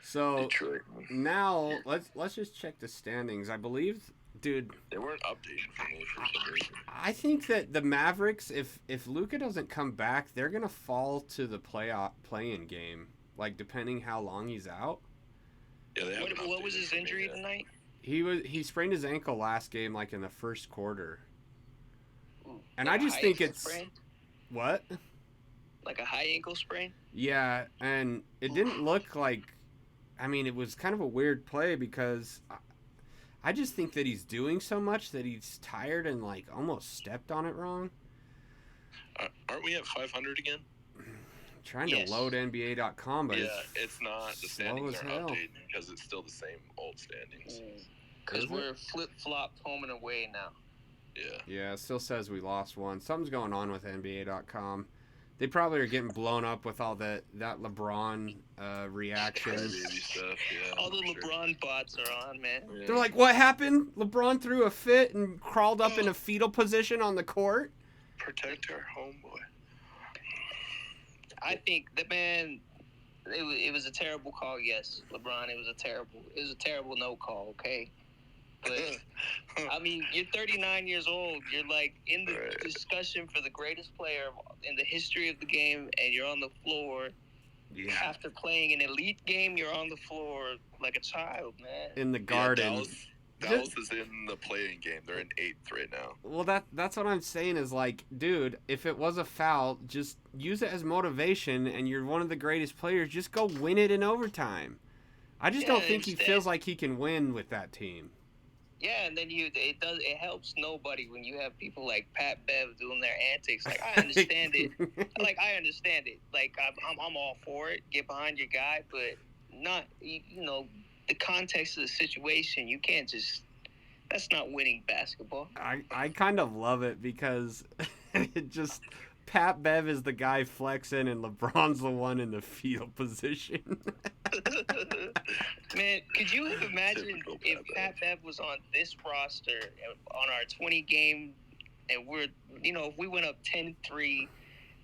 So Detroit. Now let's just check the standings. I believe, dude, they weren't updating for me for some reason. I think that the Mavericks, if Luka doesn't come back, they're gonna fall to the play-in game. Like, depending how long he's out. Yeah, what was his injury tonight? He sprained his ankle last game, like in the first quarter. And Like I just think it's sprain? What? Like a high ankle sprain? Yeah, and it didn't look like. I mean, it was kind of a weird play because I just think that he's doing so much that he's tired and like almost stepped on it wrong. Aren't we at 500 again? Trying to load NBA.com, but it's not. The standings aren't updated because it's still the same old standings. Because we're flip-flopped home and away now. Yeah. Yeah, it still says we lost one. Something's going on with NBA.com. They probably are getting blown up with all that LeBron reaction. Stuff, yeah, all the LeBron bots are on, man. Yeah. They're like, what happened? LeBron threw a fit and crawled up in a fetal position on the court? Protect our homeboy. I think the man, it was a terrible call. Yes, LeBron, it was a terrible no call. Okay, but I mean, you're 39 years old. You're like in the discussion for the greatest player in the history of the game, and you're on the floor. Yeah. After playing an elite game, you're on the floor like a child, man. In the Garden. Yeah, Dallas is in the playing game. They're in 8th right now. Well, that's what I'm saying is like, dude, if it was a foul, just use it as motivation, and you're one of the greatest players. Just go win it in overtime. I just don't think he feels like he can win with that team. Yeah, and then it helps nobody when you have people like Pat Bev doing their antics. Like, I understand it. I understand it. Like, I'm all for it. Get behind your guy, but not the context of the situation. You can't just. That's not winning basketball. I kind of love it because it just. Pat Bev is the guy flexing, and LeBron's the one in the fetal position. Man, could you imagine if Pat Bev was on this roster on our 20-game, and if we went up 10-3,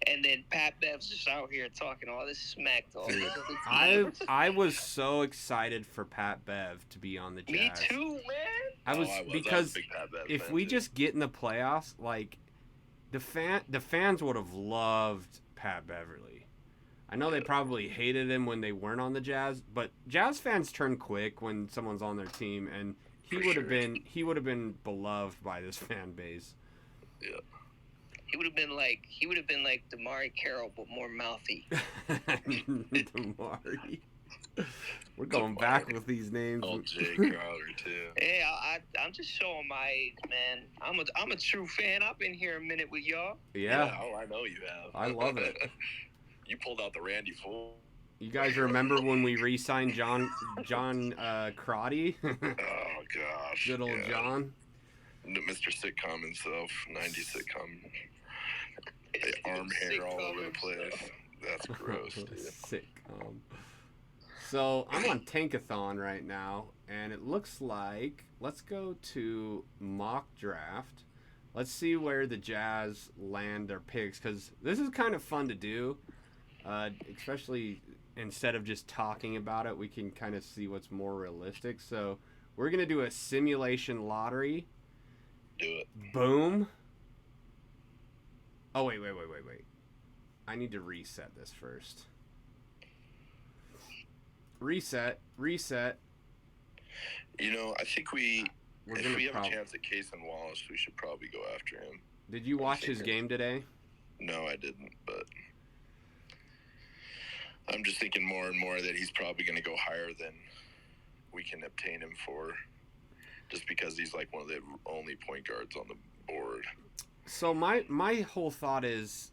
and then Pat Bev's just out here talking all this smack talk. I was so excited for Pat Bev to be on the Jazz. Me too, man. I was because if we just get in the playoffs, like. The fans would have loved Pat Beverly. I know they probably hated him when they weren't on the Jazz, but Jazz fans turn quick when someone's on their team, and he would have been beloved by this fan base. Yeah. He would have been like DeMari Carroll, but more mouthy. DeMari. We're going back with these names. Old Jay Crowder too. Hey, I'm just showing my age, man. I'm a true fan. I've been here a minute with y'all. Yeah. Oh, I know you have. I love it. You pulled out the Randy Fool. You guys remember when we re-signed John Crotty? Oh gosh. Good old John. Mr. Sitcom himself, 90s sitcom. Arm hair all over the place. That's gross, dude. Sitcom. So I'm on Tankathon right now, and it looks like, let's go to mock draft. Let's see where the Jazz land their picks, because this is kind of fun to do, especially instead of just talking about it, we can kind of see what's more realistic. So we're going to do a simulation lottery. Do it. Boom. Oh, wait. I need to reset this first. Reset. You know, I think if we have a probably... chance at Case and Wallace, we should probably go after him. Did you watch his game today? No, I didn't, but I'm just thinking more and more that he's probably going to go higher than we can obtain him for, just because he's like one of the only point guards on the board. So my whole thought is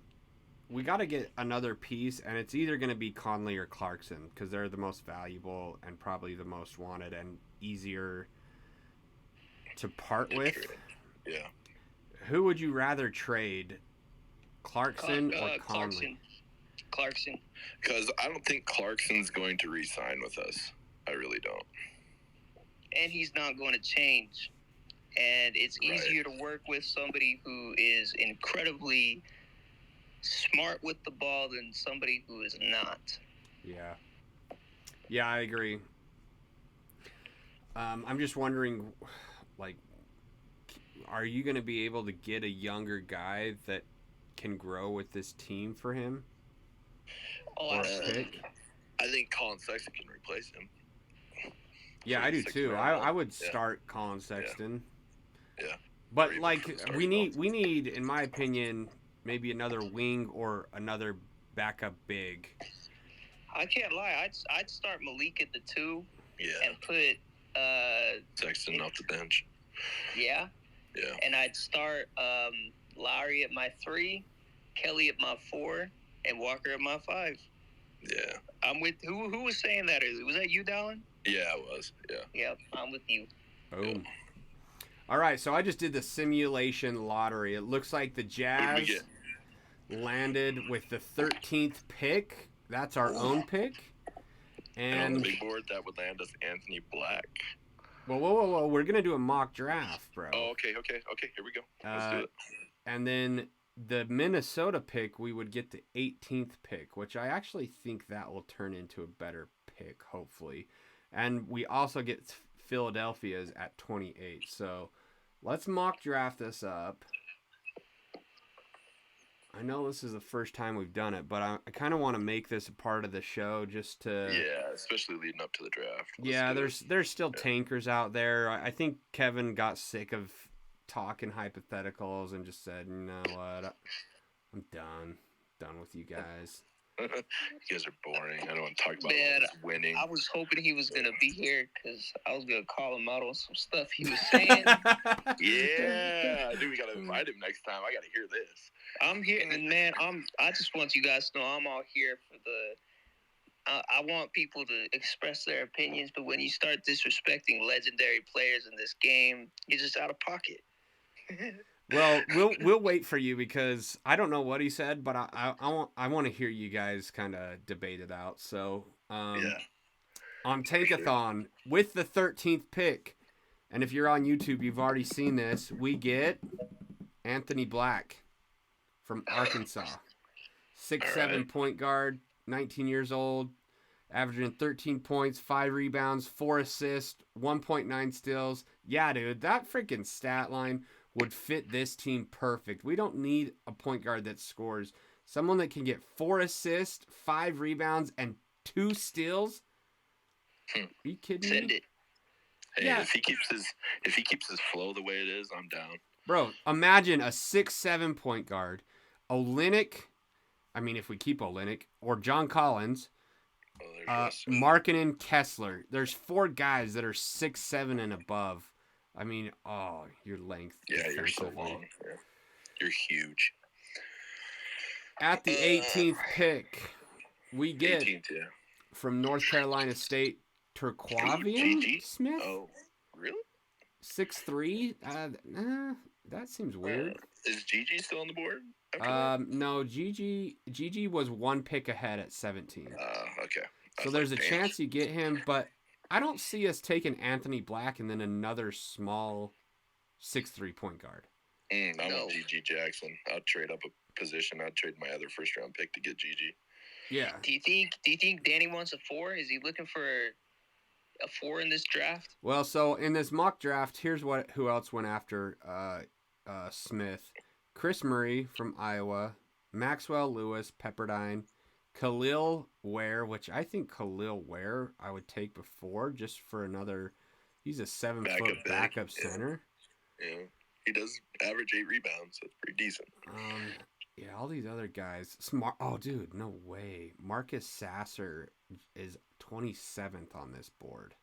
we got to get another piece, and it's either going to be Conley or Clarkson because they're the most valuable and probably the most wanted and easier to part with. Yeah. Who would you rather trade, Clarkson or Conley? Clarkson. Because I don't think Clarkson's going to re-sign with us. I really don't. And he's not going to change. And it's easier to work with somebody who is incredibly smart with the ball than somebody who is not. Yeah, I agree. I'm just wondering, like, are you going to be able to get a younger guy that can grow with this team for him? Oh, I think Colin Sexton can replace him. Yeah, I do too. I would start Colin Sexton. Yeah. But like we need, in my opinion, maybe another wing or another backup big. I can't lie. I'd start Malik at the 2. Yeah. And put Sexton off the bench. Yeah. Yeah. And I'd start Lauri at my 3, Kelly at my 4, and Walker at my 5. Yeah. I'm with who was saying that? Was that you, Dallin? Yeah, it was. Yeah. Yep, I'm with you. Boom. All right, so I just did the simulation lottery. It looks like the Jazz landed with the 13th pick. That's our own pick. And on the big board, that would land us Anthony Black. Whoa. We're going to do a mock draft, bro. Oh, okay. Here we go. Let's do it. And then the Minnesota pick, we would get the 18th pick, which I actually think that will turn into a better pick, hopefully. And we also get Philadelphia's at 28. So let's mock draft this up. I know this is the first time we've done it, but I kind of want to make this a part of the show just to... Yeah, especially leading up to the draft. There's still tankers out there. I think Kevin got sick of talking hypotheticals and just said, you know what, I'm done with you guys. You guys are boring. I don't want to talk about winning. I was hoping he was going to be here because I was going to call him out on some stuff he was saying. Yeah. Dude, we got to invite him next time. I got to hear this. I'm here, and man, I just want you guys to know I'm all here for I want people to express their opinions, but when you start disrespecting legendary players in this game, you're just out of pocket. Well, we'll wait for you because I don't know what he said, but I want to hear you guys kind of debate it out. So on Tankathon with the 13th pick, and if you're on YouTube, you've already seen this. We get Anthony Black from Arkansas, 6'7" point guard, 19 years old, averaging 13 points, 5 rebounds, 4 assists, 1.9 steals. Yeah, dude, that freaking stat line would fit this team perfect. We don't need a point guard that scores. Someone that can get 4 assists, 5 rebounds, and 2 steals. Are you kidding me? Send it. Hey, yeah. If he keeps his flow the way it is, I'm down. Bro, imagine a 6'7" point guard, Olynyk. I mean, if we keep Olynyk or John Collins, Markkanen, Kessler. There's 4 guys that are 6'7" and above. I mean, your length. Yeah, you're so long. Yeah. You're huge. At the 18th pick, we get 18th, from North Carolina State, Turquavian Smith. Oh, really? 6'3". That seems weird. Is Gigi still on the board? No, Gigi was 1 pick ahead at 17. Okay. So there's a chance you get him, but I don't see us taking Anthony Black and then another small 6'3" point guard. I want Gigi Jackson. I'd trade up a position. I'd trade my other first round pick to get Gigi. Yeah. Do you think Danny wants a 4? Is he looking for a 4 in this draft? Well, so in this mock draft, here's who else went after Smith. Chris Murray from Iowa, Maxwell Lewis, Pepperdine, Khalil Ware, which I think Khalil Ware I would take before just for another. He's a 7-foot backup center. Yeah, he does average 8 rebounds. That's pretty decent. Yeah, all these other guys. Smart. Oh, dude, no way. Marcus Sasser is 27th on this board.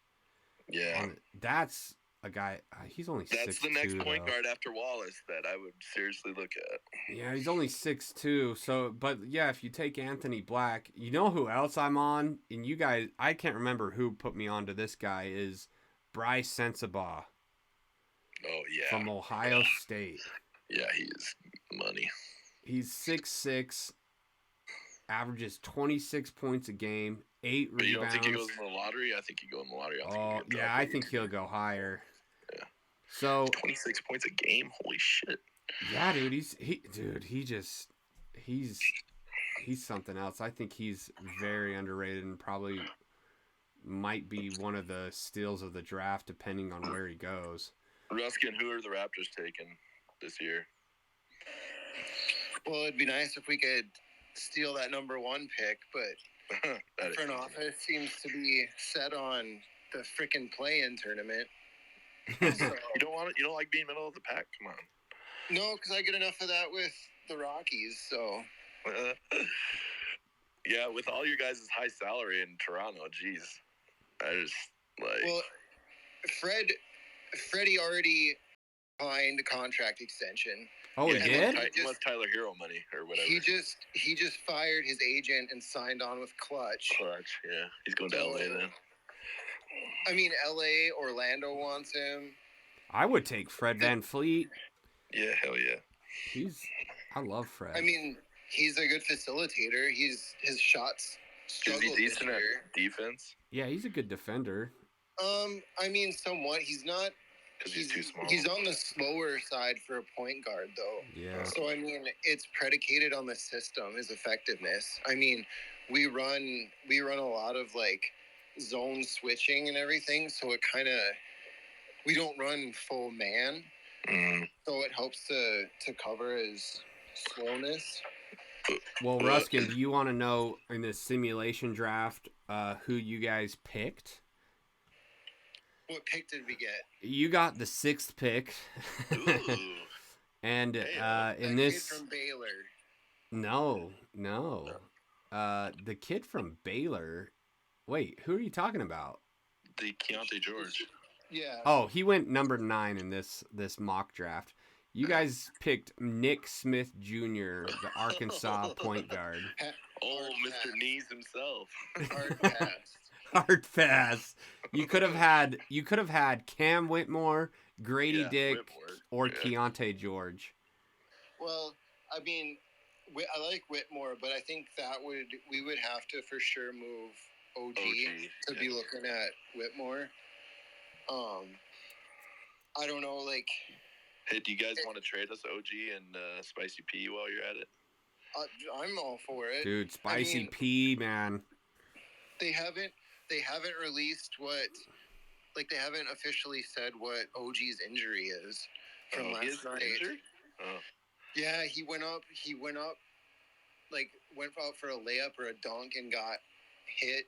Yeah, that's a guy. He's only 6'2". That's the next point guard after Wallace that I would seriously look at. Yeah, he's only 6'2". So, but yeah, if you take Anthony Black, you know who else I'm on? And you guys, I can't remember who put me onto this guy. Is Bryce Sensabaugh. Oh yeah, from Ohio State. Yeah, he is money. He's 6'6", averages 26 points a game, 8 rebounds. But you don't think he goes in the lottery? I think he goes in the lottery. I think he'll go higher. Yeah. So 26 points a game. Holy shit. Yeah, dude. He's something else. I think he's very underrated and probably might be one of the steals of the draft, depending on where he goes. Ruskin, who are the Raptors taking this year? Well, it'd be nice if we could steal that number 1 pick, but the front office seems to be set on the frickin' play-in tournament. So, you don't like being middle of the pack? Come on. No, because I get enough of that with the Rockies. So. Yeah, with all your guys' high salary in Toronto, geez, I just like. Well, Freddie already signed a contract extension. Oh, he did? He wants Tyler Hero money or whatever. He just fired his agent and signed on with Clutch. Yeah. He's going to LA then. I mean, LA, Orlando wants him. I would take Fred VanVleet. Yeah, hell yeah. I love Fred. I mean, he's a good facilitator. His shots struggled. Is he decent at defense? Yeah, he's a good defender. I mean, somewhat. He's not. Because he's too small. He's on the slower side for a point guard, though. Yeah. So, I mean, it's predicated on the system, his effectiveness. I mean, we run a lot of, like, zone switching and everything, so it kind of – we don't run full man. Mm. So it helps to cover his slowness. Well, Ruskin, do you want to know in this simulation draft who you guys picked? What pick did we get? You got the 6th pick. And in this kid from Baylor. No. The kid from Baylor. Wait, who are you talking about? The Keontae George. Yeah. Oh, he went number 9 in this mock draft. You guys picked Nick Smith Jr., the Arkansas point guard. Oh, Mr. Knees himself. Hard pass. Hard pass. You could have had Cam Whitmore, Grady Dick, or Keontae George. Well, I mean, I like Whitmore, but I think we would have to for sure move OG to be looking at Whitmore. I don't know, like. Hey, do you guys want to trade us OG and Spicy P while you're at it? I'm all for it, dude. Spicy P, man. They haven't released they haven't officially said what OG's injury is from last night. Injured? Oh. Yeah, he went up, went out for a layup or a dunk and got hit,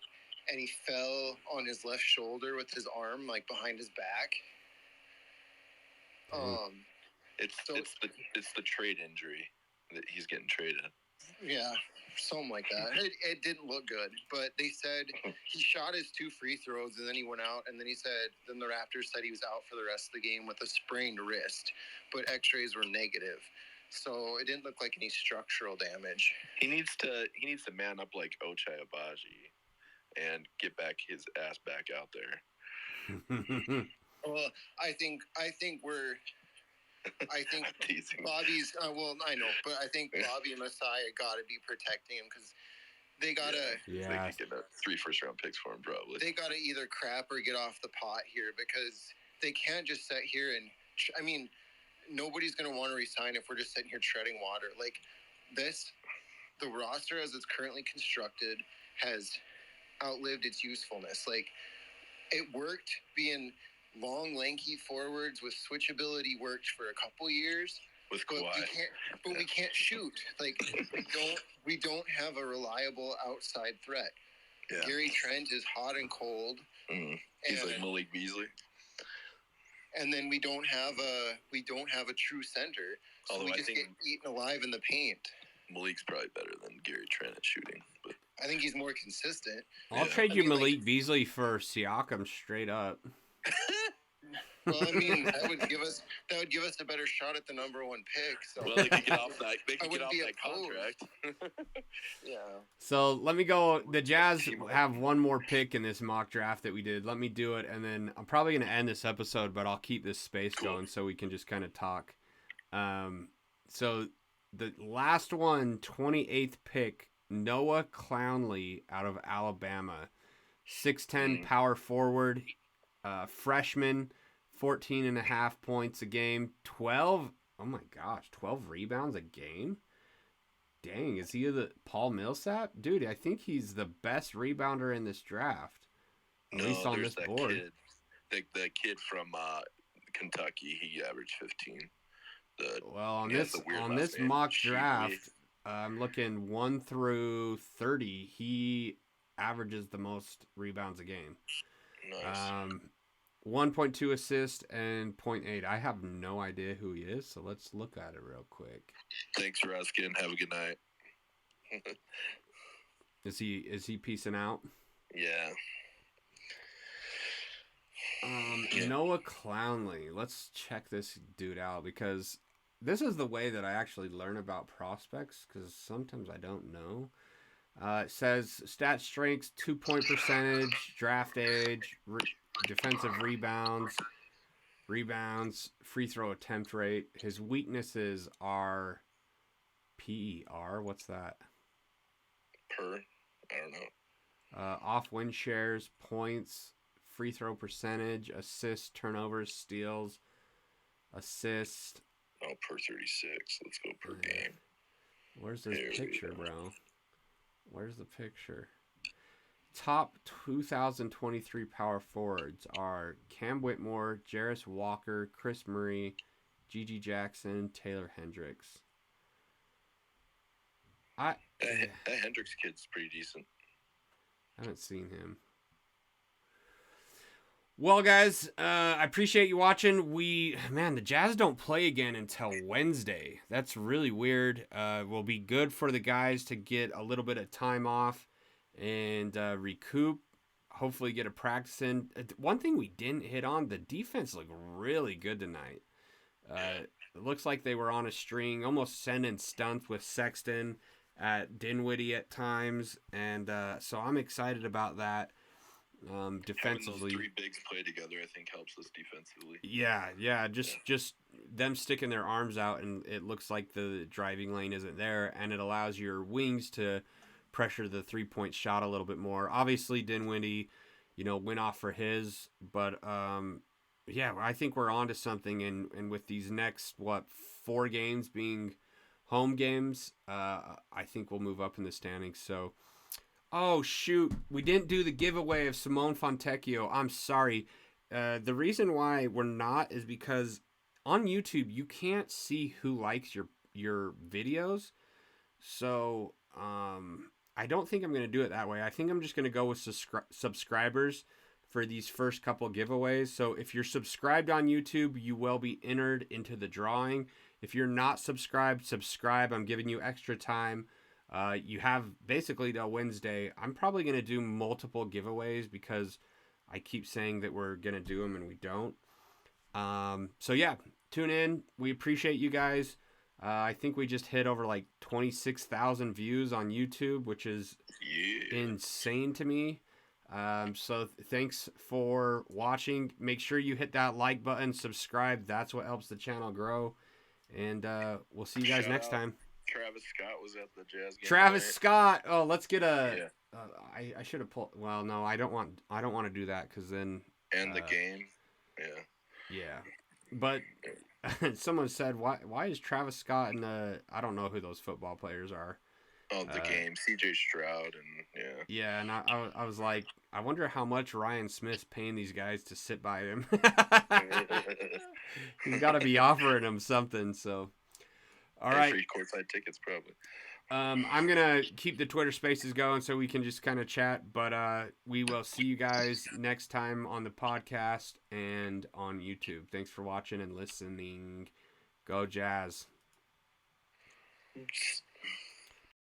and he fell on his left shoulder with his arm behind his back. It's the trade injury that he's getting traded. Yeah, something like that. It didn't look good, but they said he shot his 2 free throws and then he went out, and then the Raptors said he was out for the rest of the game with a sprained wrist, but X-rays were negative, so it didn't look like any structural damage. He needs to man up like Ochai Agbaji and get his ass back out there. Well, I think Bobby's. I know, but I think Bobby and Messiah got to be protecting him because they gotta. Yeah. They could get 3 first-round picks for him, probably. They gotta either crap or get off the pot here because they can't just sit here and. I mean, nobody's gonna want to resign if we're just sitting here treading water like this. The roster as it's currently constructed has outlived its usefulness. Like it worked being long, lanky forwards with switchability worked for a couple years, with but Kawhi. we can't shoot. Like we don't have a reliable outside threat. Yeah. Gary Trent is hot and cold. He's like Malik Beasley. And then we don't have a true center. So Although we I just think get eaten alive in the paint. Malik's probably better than Gary Trent at shooting. But I think he's more consistent. I'll trade you Malik Beasley for Siakam straight up. Well, I mean, that would give us a better shot at the #1 pick. So. Well, they could get off that. They could get off that contract. Yeah. So let me go. The Jazz have one more pick in this mock draft that we did. Let me do it, and then I'm probably going to end this episode, but I'll keep this space going so we can just kind of talk. So the last one, 28th pick, Noah Clowney out of Alabama, 6'10" power forward, freshman. 14.5 points a game, 12 rebounds a game. Dang, is he the Paul Millsap? Dude, I think he's the best rebounder in this draft. At least on this board. The kid from Kentucky, he averaged 15. On this mock draft, I'm looking 1 through 30. He averages the most rebounds a game. Nice. 1.2 assists and 0.8. I have no idea who he is, so let's look at it real quick. Thanks, Ruskin. Have a good night. Is he peacing out? Yeah. Noah Clowney. Let's check this dude out because this is the way that I actually learn about prospects because sometimes I don't know. It says stat strengths, 2-point percentage, draft age, defensive rebounds, free throw attempt rate. His weaknesses are PER. What's that? I don't know. Off win shares, points, free throw percentage, assists, turnovers, steals, assist. Oh, per 36. Let's go per game. Where's this picture, bro? Where's the picture? Top 2023 power forwards are Cam Whitmore, Jarris Walker, Chris Murray, Gigi Jackson, Taylor Hendricks. That Hendricks kid's pretty decent. I haven't seen him. Well, guys, I appreciate you watching. The Jazz don't play again until Wednesday. That's really weird. Will be good for the guys to get a little bit of time off and recoup. Hopefully get a practice in. One thing we didn't hit on, the defense looked really good tonight. It looks like they were on a string, almost sending stunts with Sexton at Dinwiddie at times. And so I'm excited about that. Defensively, having those 3 bigs play together, I think, helps us defensively. Yeah. Just them sticking their arms out, and it looks like the driving lane isn't there, and it allows your wings to pressure the 3-point shot a little bit more. Obviously, Dinwiddie, went off for his, but I think we're on to something. And with these next 4 games being home games, I think we'll move up in the standings. So. Oh, shoot. We didn't do the giveaway of Simone Fontecchio. I'm sorry. The reason why we're not is because on YouTube, you can't see who likes your videos. So I don't think I'm going to do it that way. I think I'm just going to go with subscribers for these first couple giveaways. So if you're subscribed on YouTube, you will be entered into the drawing. If you're not subscribed, subscribe. I'm giving you extra time. You have basically till Wednesday. I'm probably going to do multiple giveaways because I keep saying that we're going to do them and we don't. So yeah, tune in. We appreciate you guys. I think we just hit over 26,000 views on YouTube, which is insane to me. So thanks for watching. Make sure you hit that like button, subscribe. That's what helps the channel grow. And we'll see you guys next time. Travis Scott was at the Jazz game. Travis Scott. Oh, let's get a. Yeah. I should have pulled. Well, no, I don't want to do that because then. And the game. Yeah. Yeah, but someone said why is Travis Scott in the? I don't know who those football players are. Oh, the game. C.J. Stroud and yeah. Yeah, and I was like, I wonder how much Ryan Smith's paying these guys to sit by him. He's got to be offering them something. So. All right. Free courtside tickets, probably. I'm going to keep the Twitter spaces going so we can just kind of chat, but we will see you guys next time on the podcast and on YouTube. Thanks for watching and listening. Go Jazz.